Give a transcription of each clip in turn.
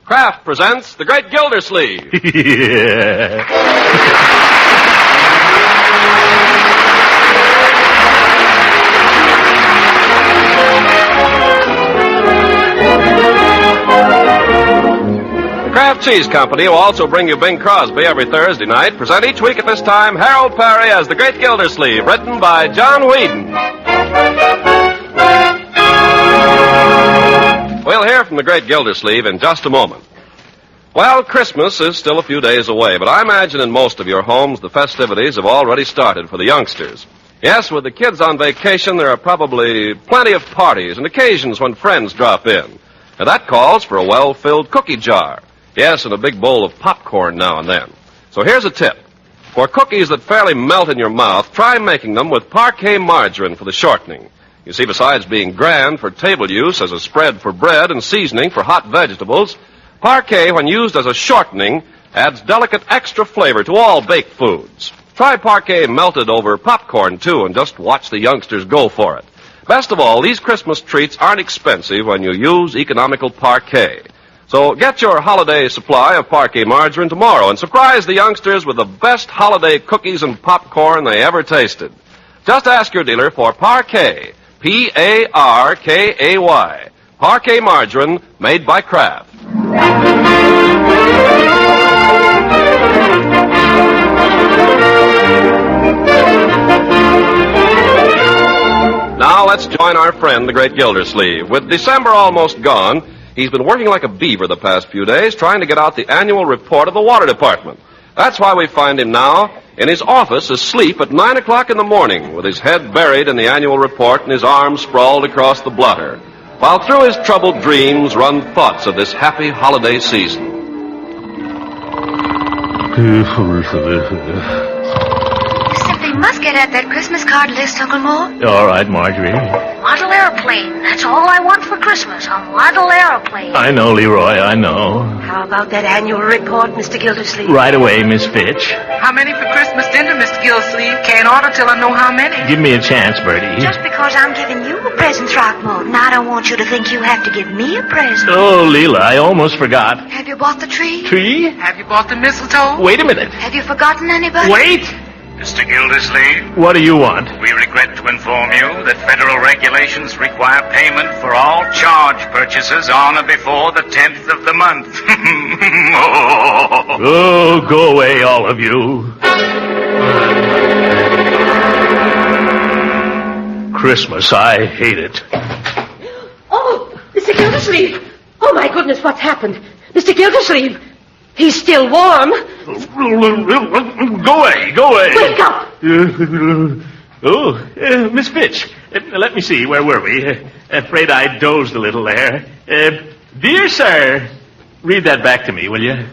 Kraft presents The Great Gildersleeve. Yeah. The Kraft Cheese Company will also bring you Bing Crosby every Thursday night. Present each week at this time Harold Perry as The Great Gildersleeve, written by John Whedon. We'll hear from The Great Gildersleeve in just a moment. Well, Christmas is still a few days away, but I imagine in most of your homes the festivities have already started for the youngsters. Yes, with the kids on vacation, there are probably plenty of parties and occasions when friends drop in. And that calls for a well-filled cookie jar. Yes, and a big bowl of popcorn now and then. So here's a tip. For cookies that fairly melt in your mouth, try making them with parquet margarine for the shortening. You see, besides being grand for table use as a spread for bread and seasoning for hot vegetables, parquet, when used as a shortening, adds delicate extra flavor to all baked foods. Try parquet melted over popcorn, too, and just watch the youngsters go for it. Best of all, these Christmas treats aren't expensive when you use economical parquet. So get your holiday supply of parquet margarine tomorrow and surprise the youngsters with the best holiday cookies and popcorn they ever tasted. Just ask your dealer for parquet, P-A-R-K-A-Y, parquet margarine made by Kraft. Now let's join our friend, the Great Gildersleeve. With December almost gone, he's been working like a beaver the past few days trying to get out the annual report of the Water Department. That's why we find him now in his office asleep at 9 o'clock in the morning with his head buried in the annual report and his arms sprawled across the blotter, while through his troubled dreams run thoughts of this happy holiday season. You must get at that Christmas card list, Uncle Mort. All right, Marjorie. Model airplane. That's all I want for Christmas, a model airplane. I know, Leroy, I know. How about that annual report, Mr. Gildersleeve? Right away, Miss Fitch. How many for Christmas dinner, Mr. Gildersleeve? Can't order till I know how many. Give me a chance, Bertie. Just because I'm giving you a present, Throckmorton, I don't want you to think you have to give me a present. Oh, Leela, I almost forgot. Have you bought the tree? Tree? Have you bought the mistletoe? Wait a minute. Have you forgotten anybody? Wait! Mr. Gildersleeve, What do you want? we regret to inform you that federal regulations require payment for all charge purchases on or before the 10th of the month. Oh, go away, all of you. Christmas, I hate it. Oh, Mr. Gildersleeve! Oh, my goodness, what's happened? Mr. Gildersleeve! He's still warm. Go away, go away. Wake up! Miss Fitch, let me see, where were we? Afraid I dozed a little there. Dear sir, read that back to me, will you?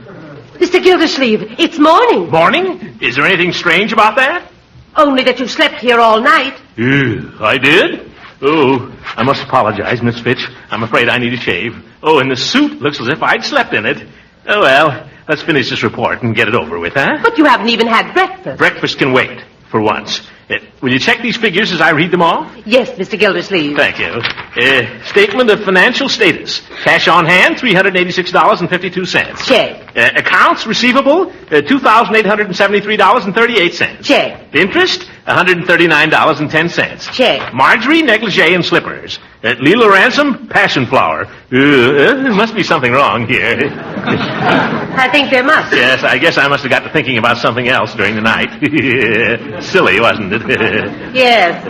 Mr. Gildersleeve, it's morning. Morning? Is there anything strange about that? Only that you slept here all night. I did? Oh, I must apologize, Miss Fitch. I'm afraid I need a shave. Oh, and the suit looks as if I'd slept in it. Oh, well, let's finish this report and get it over with, huh? But you haven't even had breakfast. Breakfast can wait, for once. Will you check these figures as I read them off? Yes, Mr. Gildersleeve. Thank you. Statement of financial status. Cash on hand, $386.52. Check. Accounts receivable, $2,873.38. Check. Interest, $139.10. Check. Marjorie, negligee and slippers. Leela Ransom, passion flower. There must be something wrong here. I think there must. Yes, I guess I must have got to thinking about something else during the night. Silly, wasn't it? Yes.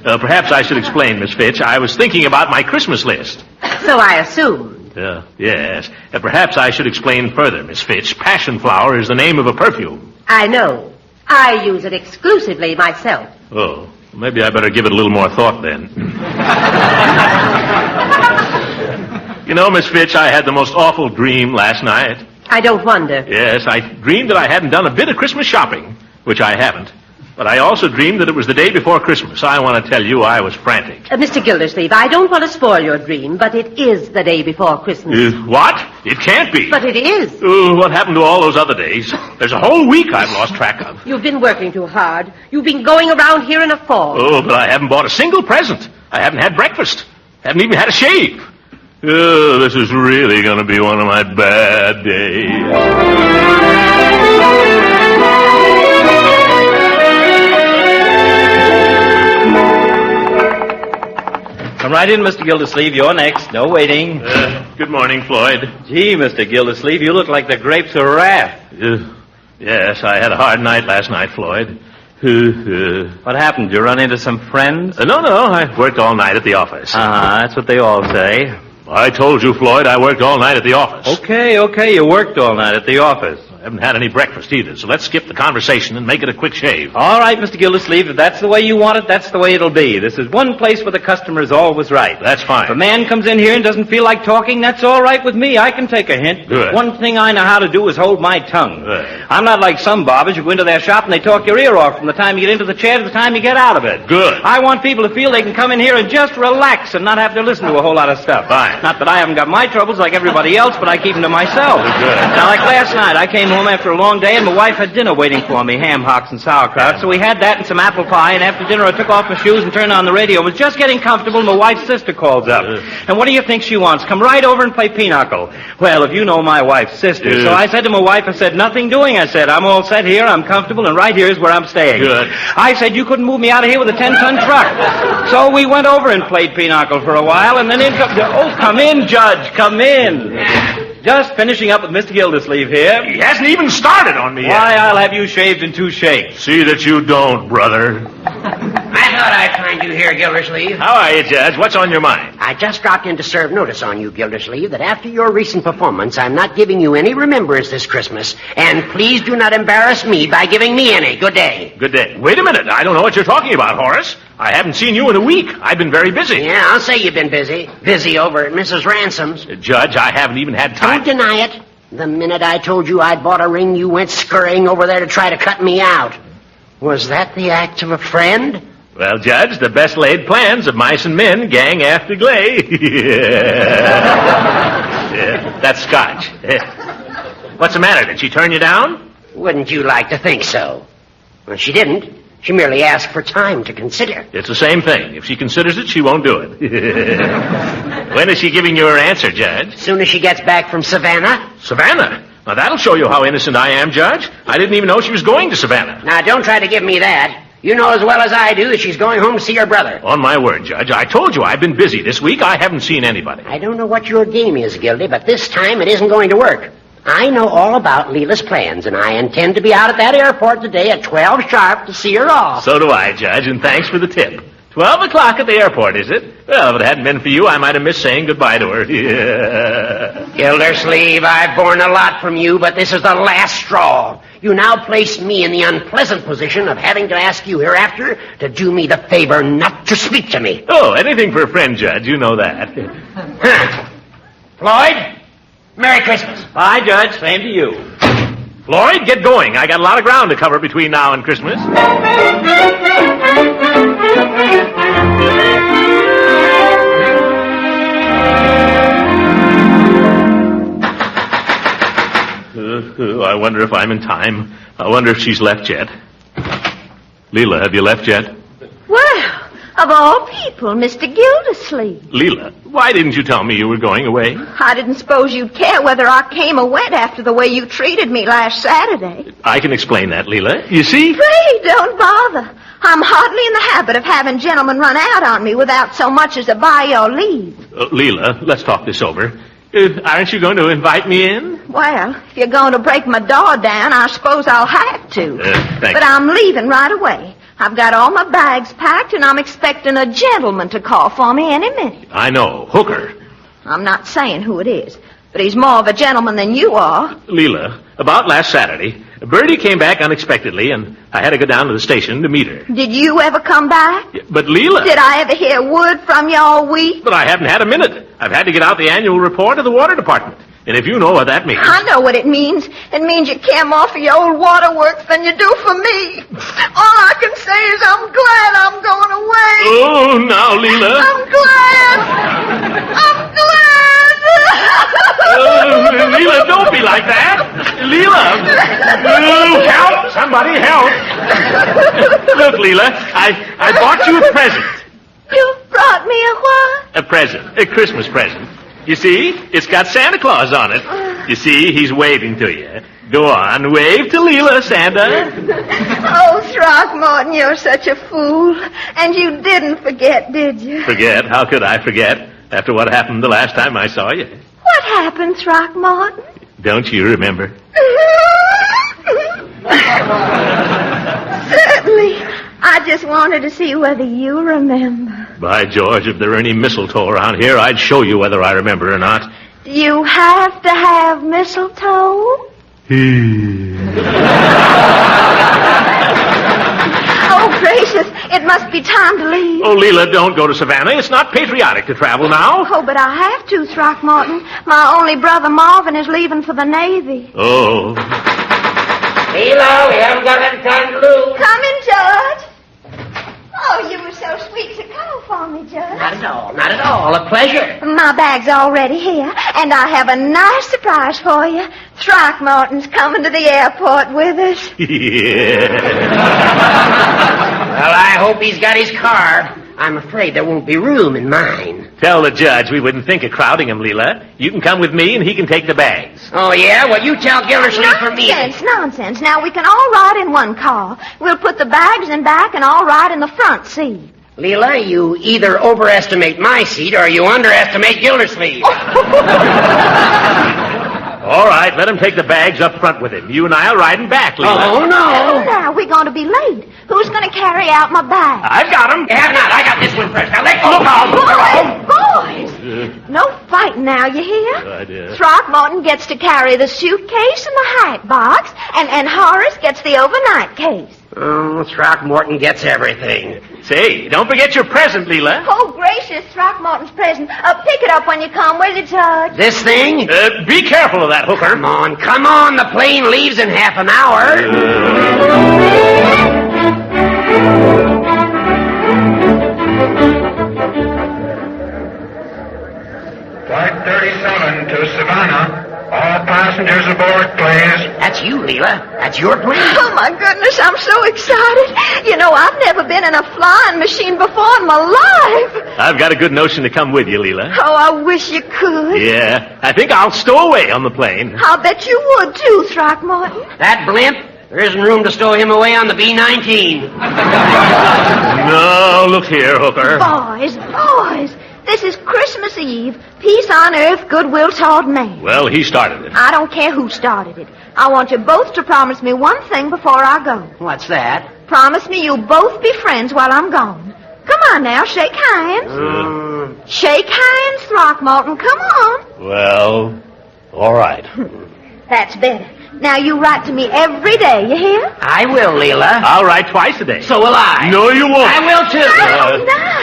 Perhaps I should explain, Miss Fitch. I was thinking about my Christmas list. So I assume. Yes. Perhaps I should explain further, Miss Fitch. Passion flower is the name of a perfume. I know. I use it exclusively myself. Oh, maybe I better give it a little more thought then. You know, Miss Fitch, I had the most awful dream last night. I don't wonder. Yes, I dreamed that I hadn't done a bit of Christmas shopping, which I haven't. But I also dreamed that it was the day before Christmas. I want to tell you I was frantic. Mr. Gildersleeve, I don't want to spoil your dream, but it is the day before Christmas. What? It can't be. But it is. What happened to all those other days? There's a whole week I've lost track of. You've been working too hard. You've been going around here in a fog. Oh, but I haven't bought a single present. I haven't had breakfast. Haven't even had a shave. Oh, this is really going to be one of my bad days. Come right in, Mr. Gildersleeve. You're next. No waiting. Good morning, Floyd. Gee, Mr. Gildersleeve, you look like the grapes of wrath. Yes, I had a hard night last night, Floyd. What happened? Did you run into some friends? No, I worked all night at the office. That's what they all say. I told you, Floyd, I worked all night at the office. Okay, you worked all night at the office. I haven't had any breakfast either, so let's skip the conversation and make it a quick shave. All right, Mr. Gildersleeve, if that's the way you want it, that's the way it'll be. This is one place where the customer is always right. That's fine. If a man comes in here and doesn't feel like talking, that's all right with me. I can take a hint. Good. One thing I know how to do is hold my tongue. Good. I'm not like some barbers who go into their shop and they talk your ear off from the time you get into the chair to the time you get out of it. Good. I want people to feel they can come in here and just relax and not have to listen to a whole lot of stuff. Fine. Not that I haven't got my troubles like everybody else, but I keep them to myself. Good. Now, like last night, I came home after a long day and my wife had dinner waiting for me, ham hocks and sauerkraut. So we had that and some apple pie, and after dinner I took off my shoes and turned on the radio. I was just getting comfortable, and my wife's sister calls up. And what do you think she wants? Come right over and play pinochle. Well, if you know my wife's sister. So I said to my wife, I said, nothing doing. I said, I'm all set here, I'm comfortable, and right here is where I'm staying. Good. I said, you couldn't move me out of here with a 10-ton truck. So we went over and played pinochle for a while, and then come in, Judge, come in. Just finishing up with Mr. Gildersleeve here. He hasn't even started on me yet. Why, I'll have you shaved in 2 shakes. See that you don't, brother. I thought I'd find you here, Gildersleeve. How are you, Judge? What's on your mind? I just dropped in to serve notice on you, Gildersleeve, that after your recent performance, I'm not giving you any remembrance this Christmas. And please do not embarrass me by giving me any. Good day. Good day. Wait a minute. I don't know what you're talking about, Horace. I haven't seen you in a week. I've been very busy. Yeah, I'll say you've been busy. Busy over at Mrs. Ransom's. Judge, I haven't even had time. Don't deny it. The minute I told you I'd bought a ring, you went scurrying over there to try to cut me out. Was that the act of a friend? Well, Judge, the best laid plans of mice and men gang after Glay. Yeah, that's Scotch. What's the matter? Did she turn you down? Wouldn't you like to think so? Well, she didn't. She merely asked for time to consider. It's the same thing. If she considers it, she won't do it. When is she giving you her answer, Judge? As soon as she gets back from Savannah. Savannah? Now, that'll show you how innocent I am, Judge. I didn't even know she was going to Savannah. Now, don't try to give me that. You know as well as I do that she's going home to see her brother. On my word, Judge, I told you I've been busy this week. I haven't seen anybody. I don't know what your game is, Gildy, but this time it isn't going to work. I know all about Leela's plans, and I intend to be out at that airport today at 12 sharp to see her off. So do I, Judge, and thanks for the tip. 12 o'clock at the airport, is it? Well, if it hadn't been for you, I might have missed saying goodbye to her. Yeah. Gildersleeve, I've borne a lot from you, but this is the last straw. You now place me in the unpleasant position of having to ask you hereafter to do me the favor not to speak to me. Oh, anything for a friend, Judge. You know that. Huh. Floyd, Merry Christmas. Bye, Judge. Same to you. Floyd, get going. I got a lot of ground to cover between now and Christmas. I wonder if I'm in time. I wonder if she's left yet. Leela, have you left yet? Well, of all people, Mr. Gildersleeve. Leela, why didn't you tell me you were going away? I didn't suppose you'd care whether I came or went after the way you treated me last Saturday. I can explain that, Leela. You see? Pray, don't bother. I'm hardly in the habit of having gentlemen run out on me without so much as a by your leave. Leela, let's talk this over. Aren't you going to invite me in? Well, if you're going to break my door down, I suppose I'll have to. Thank But you. I'm leaving right away. I've got all my bags packed, and I'm expecting a gentleman to call for me any minute. I know. Hooker. I'm not saying who it is, but he's more of a gentleman than you are. Leela, about last Saturday, Bertie came back unexpectedly, and I had to go down to the station to meet her. Did you ever come back? But Leela... Did I ever hear word from you all week? But I haven't had a minute. I've had to get out the annual report of the water department. And if you know what that means... I know what it means. It means you care more for your old waterworks than you do for me. All I can say is I'm glad I'm going away. Oh, now, Leela. I'm glad. I'm glad. Leela, don't be like that. Leela. Oh, help. Somebody help. Look, Leela, I bought you a present. You brought me a what? A present. A Christmas present. You see? It's got Santa Claus on it. You see, he's waving to you. Go on, wave to Leela, Santa. Oh, Throckmorton, you're such a fool. And you didn't forget, did you? Forget? How could I forget? After what happened the last time I saw you. What happened, Throckmorton? Don't you remember? Certainly. I just wanted to see whether you remember. By George, if there were any mistletoe around here, I'd show you whether I remember or not. Do you have to have mistletoe? Oh, gracious. It must be time to leave. Oh, Leela, don't go to Savannah. It's not patriotic to travel now. Oh, but I have to, Throckmorton. My only brother Marvin is leaving for the Navy. Oh. Leela, we haven't got any time to lose. Come in, George. Oh, you were so sweet to call for me, Judge. Not at all, not at all. A pleasure. My bag's already here, and I have a nice surprise for you. Throckmorton's coming to the airport with us. Yeah. Well, I hope he's got his car. I'm afraid there won't be room in mine. Tell the judge we wouldn't think of crowding him, Leela. You can come with me, and he can take the bags. Oh, yeah? Well, you tell Gildersleeve for me. Nonsense. Now, we can all ride in one car. We'll put the bags in back and all ride in the front seat. Leela, you either overestimate my seat or you underestimate Gildersleeve. All right, let him take the bags up front with him. You and I'll ride him back, Leela. Oh, no. Now, we're going to be late. Who's going to carry out my bag? I've got him. You have not. I got this one first. Now, let go. Look out. Boys! No fighting now, you hear? Good idea. Throckmorton gets to carry the suitcase and the hat box, and Horace gets the overnight case. Oh, Throckmorton gets everything. Say, don't forget your present, Leela. Oh, gracious, Throckmorton's present. Pick it up when you come, will you, Judge? This thing? Be careful of that, Hooker. Come on. The plane leaves in half an hour. Flight 37 to Savannah. All passengers aboard, please. That's you, Leela. That's your plane. Oh, my goodness, I'm so excited. You know, I've never been in a flying machine before in my life. I've got a good notion to come with you, Leela. Oh, I wish you could. Yeah, I think I'll stow away on the plane. I'll bet you would, too, Throckmorton. That blimp, there isn't room to stow him away on the B-19. No, look here, Hooker. Boys. This is Christmas Eve. Peace on earth, goodwill toward men. Well, he started it. I don't care who started it. I want you both to promise me one thing before I go. What's that? Promise me you'll both be friends while I'm gone. Come on now, shake hands. Shake hands, Throckmorton. Come on. Well, all right. That's better. Now you write to me every day, you hear? I will, Leela. I'll write twice a day. So will I. No, you won't. I will, too. Now.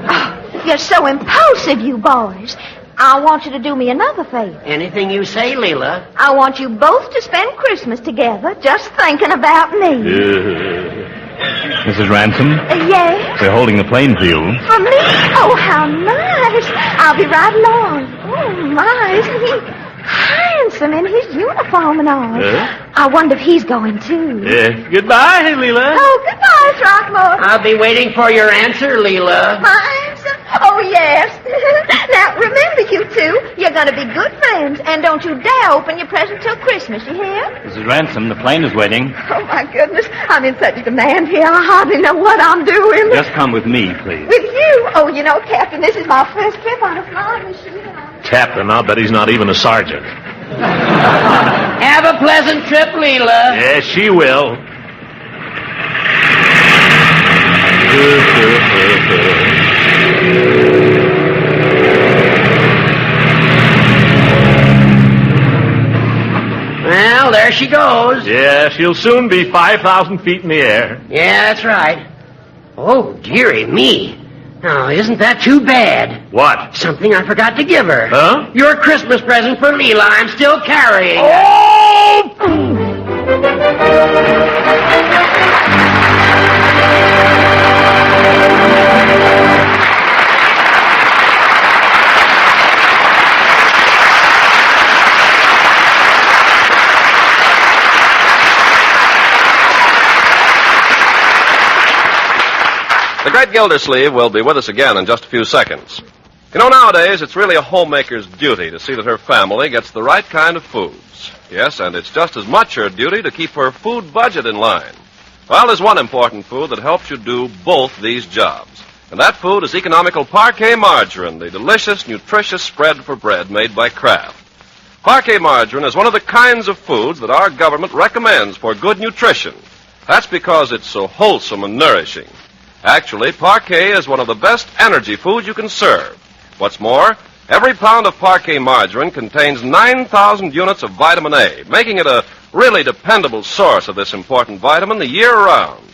Oh, you're so impulsive, you boys. I want you to do me another favor. Anything you say, Leela. I want you both to spend Christmas together just thinking about me. Mrs. Ransom? Yes? We're holding the plane for you. For me? Oh, how nice. I'll be right along. Oh, my, isn't he handsome in his uniform and all? I wonder if he's going, too. Goodbye, Leela. Oh, goodbye, Throckmorton. I'll be waiting for your answer, Leela. My answer? Oh, yes. Now, remember, you two, you're going to be good friends, and don't you dare open your present till Christmas, you hear? Mrs. Ransom, the plane is waiting. Oh, my goodness. I'm in such demand here, I hardly know what I'm doing. Just come with me, please. With you? Oh, you know, Captain, this is my first trip on a flying machine. Captain, I'll bet he's not even a sergeant. Have a pleasant trip, Leela. Yes, she will. Well, there she goes. Yeah, she'll soon be 5,000 feet in the air. Yeah, that's right. Oh, dearie me. Now, isn't that too bad? What? Something I forgot to give her. Huh? Your Christmas present for Leela I'm still carrying. The great Gildersleeve will be with us again in just a few seconds. You know, nowadays, it's really a homemaker's duty to see that her family gets the right kind of foods. Yes, and it's just as much her duty to keep her food budget in line. Well, there's one important food that helps you do both these jobs. And that food is economical Parquet margarine, the delicious, nutritious spread for bread made by Kraft. Parquet margarine is one of the kinds of foods that our government recommends for good nutrition. That's because it's so wholesome and nourishing. Actually, Parquet is one of the best energy foods you can serve. What's more, every pound of Parquet margarine contains 9,000 units of vitamin A, making it a really dependable source of this important vitamin the year round.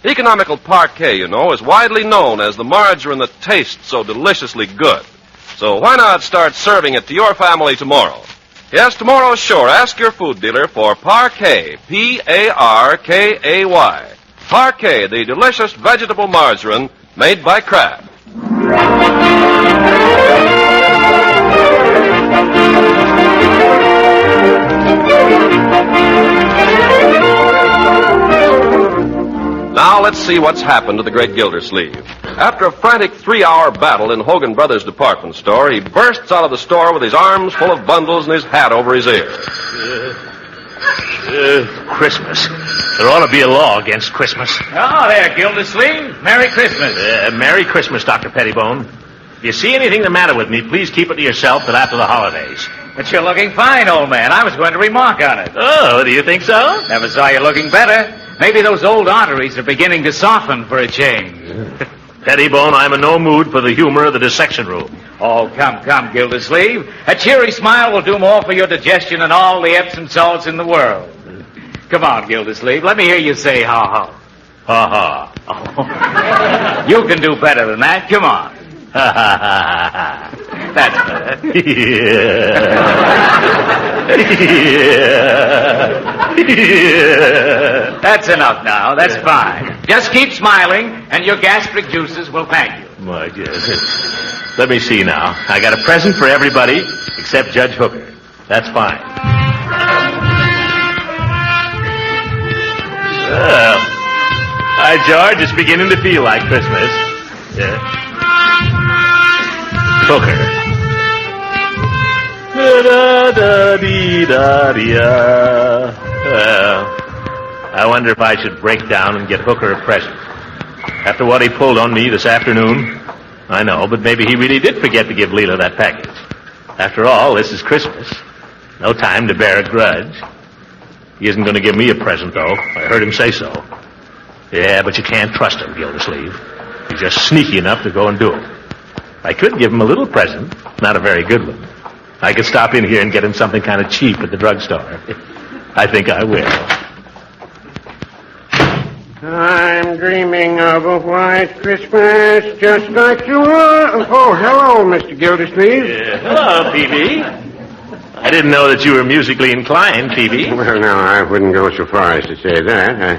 Economical Parquet, you know, is widely known as the margarine that tastes so deliciously good. So why not start serving it to your family tomorrow? Yes, tomorrow, sure. Ask your food dealer for Parquet, Parkay. Parquet, the delicious vegetable margarine made by Kraft. Now let's see what's happened to the great Gildersleeve. After a frantic 3-hour battle in Hogan Brothers department store, he bursts out of the store with his arms full of bundles and his hat over his ear. Christmas. There ought to be a law against Christmas. Oh, there, Gildersleeve. Merry Christmas. Merry Christmas, Dr. Pettibone. If you see anything the matter with me, please keep it to yourself till after the holidays. But you're looking fine, old man. I was going to remark on it. Oh, do you think so? Never saw you looking better. Maybe those old arteries are beginning to soften for a change. Pettibone, I'm in no mood for the humor of the dissection room. Oh, come, Gildersleeve. A cheery smile will do more for your digestion than all the Epsom salts in the world. Come on, Gildersleeve. Let me hear you say ha-ha. Ha-ha. Oh. You can do better than that. Come on. Ha-ha-ha-ha-ha. That's better. Yeah. That's enough now. That's fine. Just keep smiling, and your gastric juices will thank you. My goodness. Let me see now. I got a present for everybody except Judge Hooker. That's fine. Well, hi, George. It's beginning to feel like Christmas. Yeah. Hooker. Da-da-da-dee-da-dee-da. Well, I wonder if I should break down and get Hooker a present. After what he pulled on me this afternoon, I know, but maybe he really did forget to give Leela that package. After all, this is Christmas. No time to bear a grudge. He isn't going to give me a present, though. I heard him say so. Yeah, but you can't trust him, Gildersleeve. He's just sneaky enough to go and do it. I could give him a little present, not a very good one. I could stop in here and get him something kind of cheap at the drugstore. I think I will. I'm dreaming of a white Christmas just like you are. Oh, hello, Mr. Gildersleeve. Hello, Peavy. I didn't know that you were musically inclined, Peavy. Well, no, I wouldn't go so far as to say that.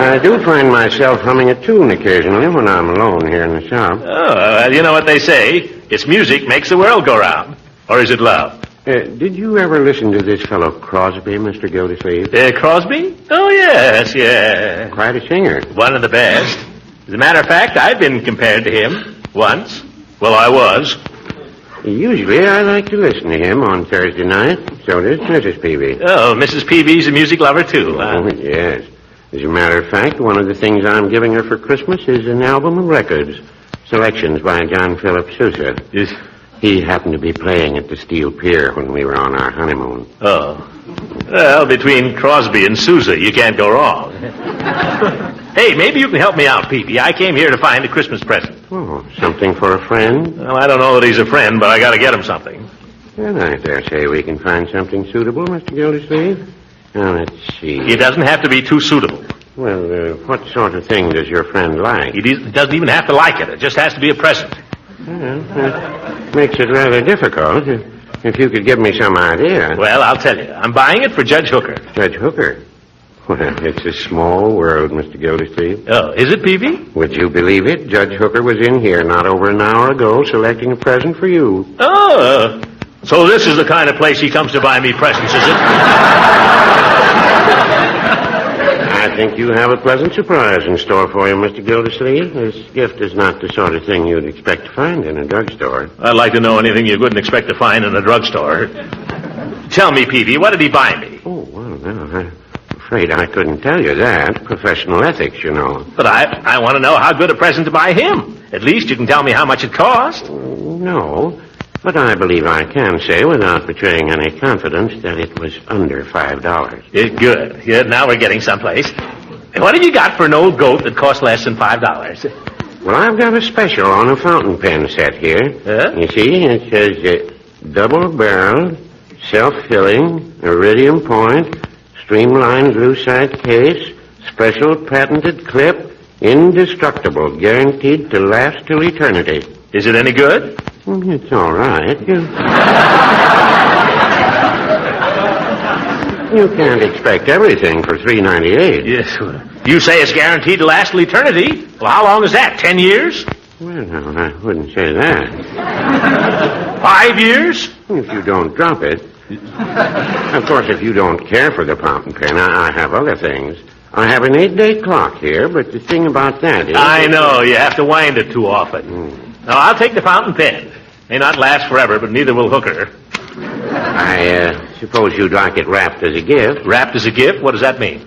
I do find myself humming a tune occasionally when I'm alone here in the shop. Oh, you know what they say. It's music makes the world go round. Or is it love? Did you ever listen to this fellow Crosby, Mr. Gildersleeve? Crosby? Oh, yes. Quite a singer. One of the best. As a matter of fact, I've been compared to him once. Well, I was. Usually I like to listen to him on Thursday night. So does Mrs. Peavy. Oh, Mrs. Peavy's a music lover, too, huh? Oh, yes. As a matter of fact, one of the things I'm giving her for Christmas is an album of records. Selections by John Philip Sousa. Yes. He happened to be playing at the Steel Pier when we were on our honeymoon. Oh. Well, between Crosby and Sousa, you can't go wrong. Hey, maybe you can help me out, Peavy. I came here to find a Christmas present. Oh, something for a friend? Well, I don't know that he's a friend, but I got to get him something. Well, I dare say we can find something suitable, Mr. Gildersleeve. Now, let's see. It doesn't have to be too suitable. Well, what sort of thing does your friend like? He doesn't even have to like it. It just has to be a present. Well, that makes it rather difficult. If you could give me some idea. Well, I'll tell you. I'm buying it for Judge Hooker. Judge Hooker? Well, it's a small world, Mr. Gildersleeve. Oh, is it, Peavy? Would you believe it? Judge Hooker was in here not over an hour ago selecting a present for you. Oh, so this is the kind of place he comes to buy me presents, is it? I I think you have a pleasant surprise in store for you, Mr. Gildersleeve. This gift is not the sort of thing you'd expect to find in a drugstore. I'd like to know anything you couldn't expect to find in a drugstore. Tell me, Peavy, what did he buy me? Oh, well, no, I'm afraid I couldn't tell you that. Professional ethics, you know. But I want to know how good a present to buy him. At least you can tell me how much it cost. No, but I believe I can say without betraying any confidence that it was under $5. Good. Good. Now we're getting someplace. And what have you got for an old goat that costs less than $5? Well, I've got a special on a fountain pen set here. You see, it says double-barreled, self-filling, iridium point, streamlined lucite case, special patented clip, indestructible, guaranteed to last till eternity. Is it any good? It's all right. You can't expect everything for $3.98. Yes. You say it's guaranteed to last till eternity. Well, how long is that? 10 years? Well, no, I wouldn't say that. 5 years? If you don't drop it. Of course, if you don't care for the fountain pen, I have other things. I have an 8-day clock here, but the thing about that is... I know. You have to wind it too often. Now, I'll take the fountain pen. May not last forever, but neither will Hooker. I suppose you'd like it wrapped as a gift. Wrapped as a gift? What does that mean?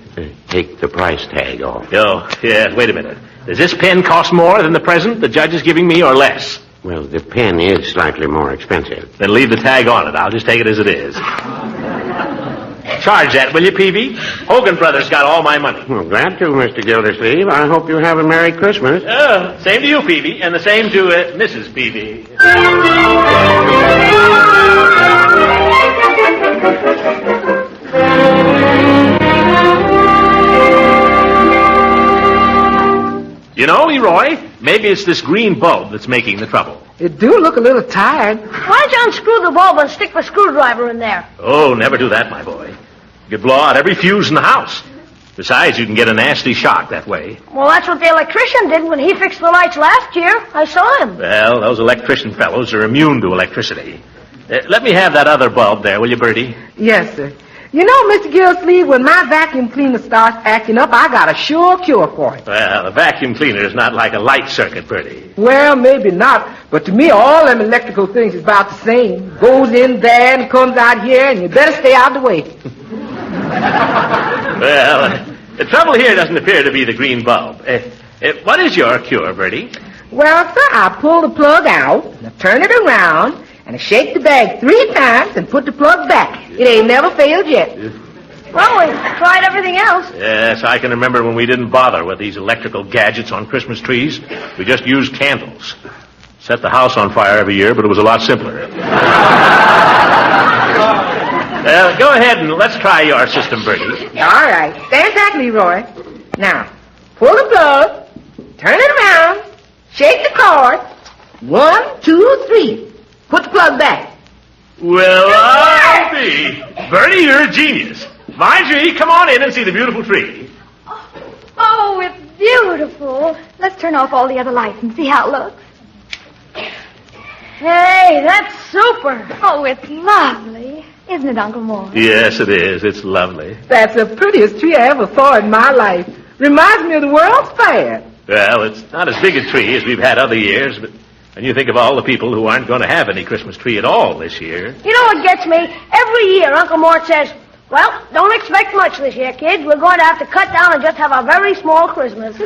Take the price tag off. Oh, yeah, wait a minute. Does this pen cost more than the present the judge is giving me, or less? Well, the pen is slightly more expensive. Then leave the tag on it. I'll just take it as it is. Charge that, will you, Peavy? Hogan Brothers got all my money. Well, glad to, Mr. Gildersleeve. I hope you have a Merry Christmas. Same to you, Peavy, and the same to Mrs. Peavy. You know, Leroy, maybe it's this green bulb that's making the trouble. It do look a little tired. Why don't you unscrew the bulb and stick the screwdriver in there? Oh, never do that, my boy. You could blow out every fuse in the house. Besides, you can get a nasty shock that way. Well, that's what the electrician did when he fixed the lights last year. I saw him. Well, those electrician fellows are immune to electricity. Let me have that other bulb there, will you, Bertie? Yes, sir. You know, Mr. Gildersleeve, when my vacuum cleaner starts acting up, I got a sure cure for it. Well, a vacuum cleaner is not like a light circuit, Bertie. Well, maybe not, but to me, all them electrical things is about the same. Goes in there and comes out here, and you better stay out of the way. Well, the trouble here doesn't appear to be the green bulb. What is your cure, Bertie? Well, sir, I pull the plug out, and I turn it around, and I shake the bag 3 times and put the plug back. It ain't never failed yet. Well, we've tried everything else. Yes, I can remember when we didn't bother with these electrical gadgets on Christmas trees. We just used candles. Set the house on fire every year, but it was a lot simpler. Well, go ahead and let's try your system, Bertie. All right. Stand back, Leroy. Now, pull the plug, turn it around, shake the cord. 1, 2, 3. Put the plug back. Well, I'll be. Bertie, you're a genius. Marjorie, come on in and see the beautiful tree. Oh, it's beautiful. Let's turn off all the other lights and see how it looks. Hey, that's super. Oh, it's lovely. Isn't it, Uncle Mort? Yes, it is. It's lovely. That's the prettiest tree I ever saw in my life. Reminds me of the World's Fair. Well, it's not as big a tree as we've had other years, but when you think of all the people who aren't going to have any Christmas tree at all this year. You know what gets me? Every year, Uncle Mort says, well, don't expect much this year, kids. We're going to have to cut down and just have a very small Christmas.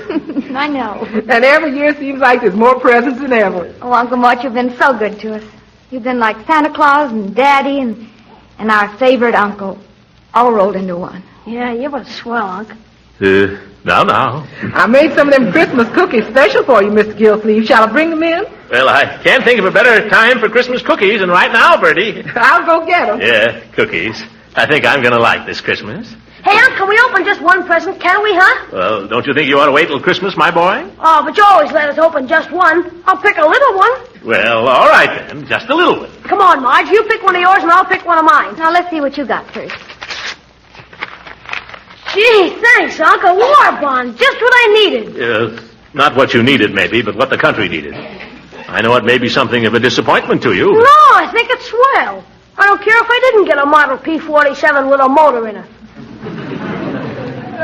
I know. And every year seems like there's more presents than ever. Oh, Uncle Mort, you've been so good to us. You've been like Santa Claus and Daddy and our favorite uncle, all rolled into one. Yeah, you were swell, Unc. Now. I made some of them Christmas cookies special for you, Mr. Gildersleeve. Shall I bring them in? Well, I can't think of a better time for Christmas cookies than right now, Bertie. I'll go get them. Yeah, cookies. I think I'm going to like this Christmas. Hey, Unc, can we open just one present, can we, huh? Well, don't you think you ought to wait till Christmas, my boy? Oh, but you always let us open just one. I'll pick a little one. Well, all right then. Just a little one. Come on, Marge. You pick one of yours and I'll pick one of mine. Now, let's see what you got first. Gee, thanks, Unc. A war bond. Just what I needed. Not what you needed, maybe, but what the country needed. I know it may be something of a disappointment to you. No, I think it's swell. I don't care if I didn't get a Model P-47 with a motor in it.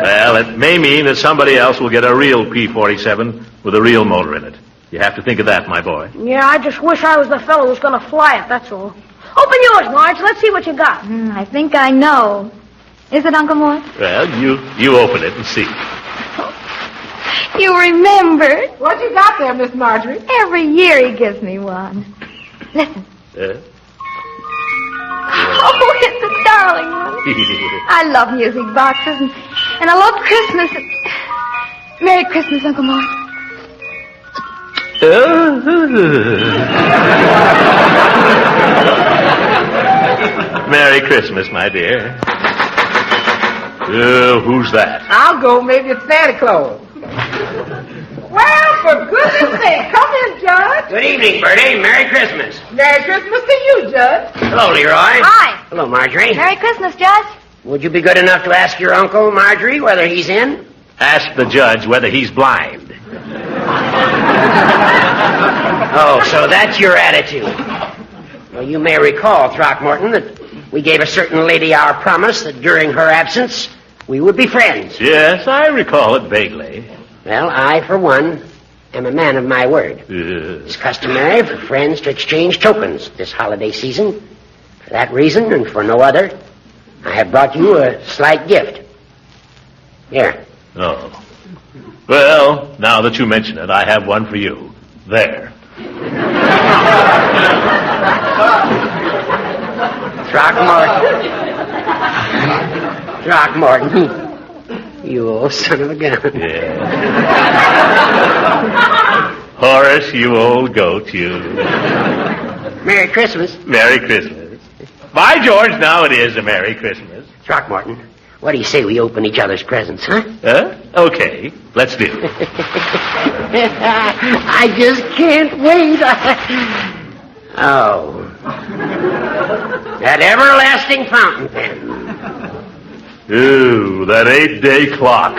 Well, it may mean that somebody else will get a real P-47 with a real motor in it. You have to think of that, my boy. Yeah, I just wish I was the fellow who's going to fly it, that's all. Open yours, Marge. Let's see what you got. I think I know. Is it, Uncle Mort? Well, you open it and see. You remembered. What you got there, Miss Marjorie? Every year he gives me one. Listen. Oh, it's a darling one. I love music boxes, and I love Christmas. Merry Christmas, Uncle Mort. Merry Christmas, my dear. Who's that? I'll go. Maybe it's Santa Claus. Well, for goodness sake, come in, Judge. Good evening, Bertie. Merry Christmas. Merry Christmas to you, Judge. Hello, Leroy. Hi. Hello, Marjorie. Merry Christmas, Judge. Would you be good enough to ask your uncle, Marjorie, whether he's in? Ask the judge whether he's blind. Oh, so that's your attitude. Well, you may recall, Throckmorton, that we gave a certain lady our promise that during her absence we would be friends. Yes, I recall it vaguely. Well, I, for one, am a man of my word. It's customary for friends to exchange tokens this holiday season. For that reason, and for no other, I have brought you a slight gift. Here. Oh. Well, now that you mention it, I have one for you. There. Throckmorton. You old son of a gun. Yeah. Horace, you old goat, you. Merry Christmas. Merry Christmas. By George, now it is a Merry Christmas. Throckmorton, what do you say we open each other's presents, huh? Okay, let's do it. I just can't wait. Oh. That everlasting fountain pen. Ooh, that 8-day clock.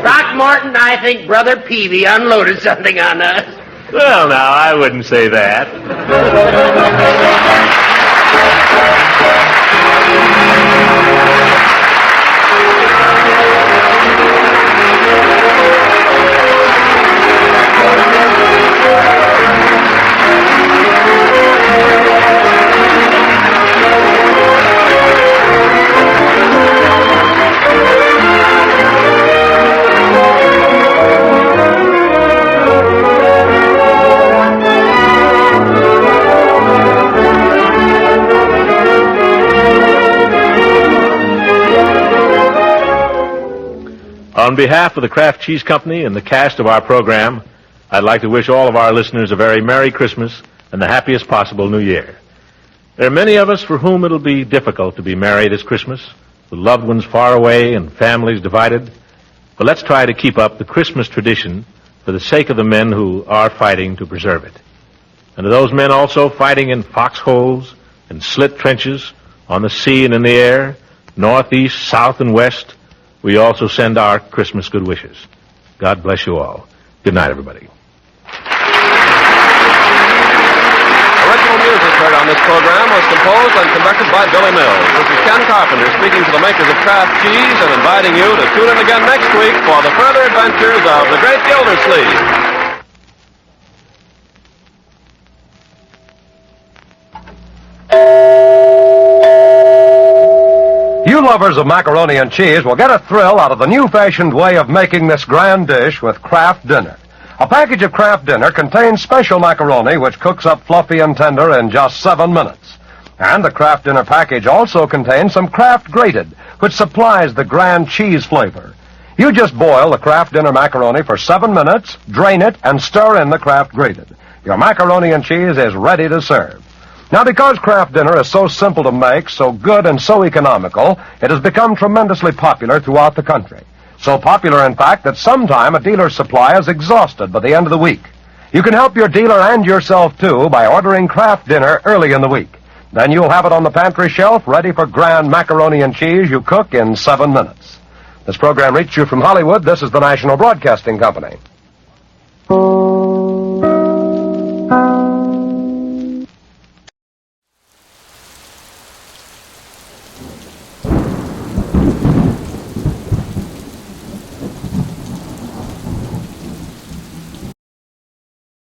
Throckmorton, I think Brother Peavy unloaded something on us. Well, now, I wouldn't say that. On behalf of the Kraft Cheese Company and the cast of our program, I'd like to wish all of our listeners a very Merry Christmas and the happiest possible New Year. There are many of us for whom it'll be difficult to be merry this Christmas, with loved ones far away and families divided. But let's try to keep up the Christmas tradition for the sake of the men who are fighting to preserve it. And to those men also fighting in foxholes and slit trenches, on the sea and in the air, north, east, south, and west, we also send our Christmas good wishes. God bless you all. Good night, everybody. Original music heard on this program was composed and conducted by Billy Mills. This is Ken Carpenter speaking to the makers of Kraft Cheese and inviting you to tune in again next week for the further adventures of the great Gildersleeve. You lovers of macaroni and cheese will get a thrill out of the new-fashioned way of making this grand dish with Kraft Dinner. A package of Kraft Dinner contains special macaroni which cooks up fluffy and tender in just 7 minutes. And the Kraft Dinner package also contains some Kraft Grated, which supplies the grand cheese flavor. You just boil the Kraft Dinner macaroni for 7 minutes, drain it, and stir in the Kraft Grated. Your macaroni and cheese is ready to serve. Now, because Kraft Dinner is so simple to make, so good and so economical, it has become tremendously popular throughout the country. So popular, in fact, that sometime a dealer's supply is exhausted by the end of the week. You can help your dealer and yourself, too, by ordering Kraft Dinner early in the week. Then you'll have it on the pantry shelf ready for grand macaroni and cheese you cook in 7 minutes. This program reached you from Hollywood. This is the National Broadcasting Company.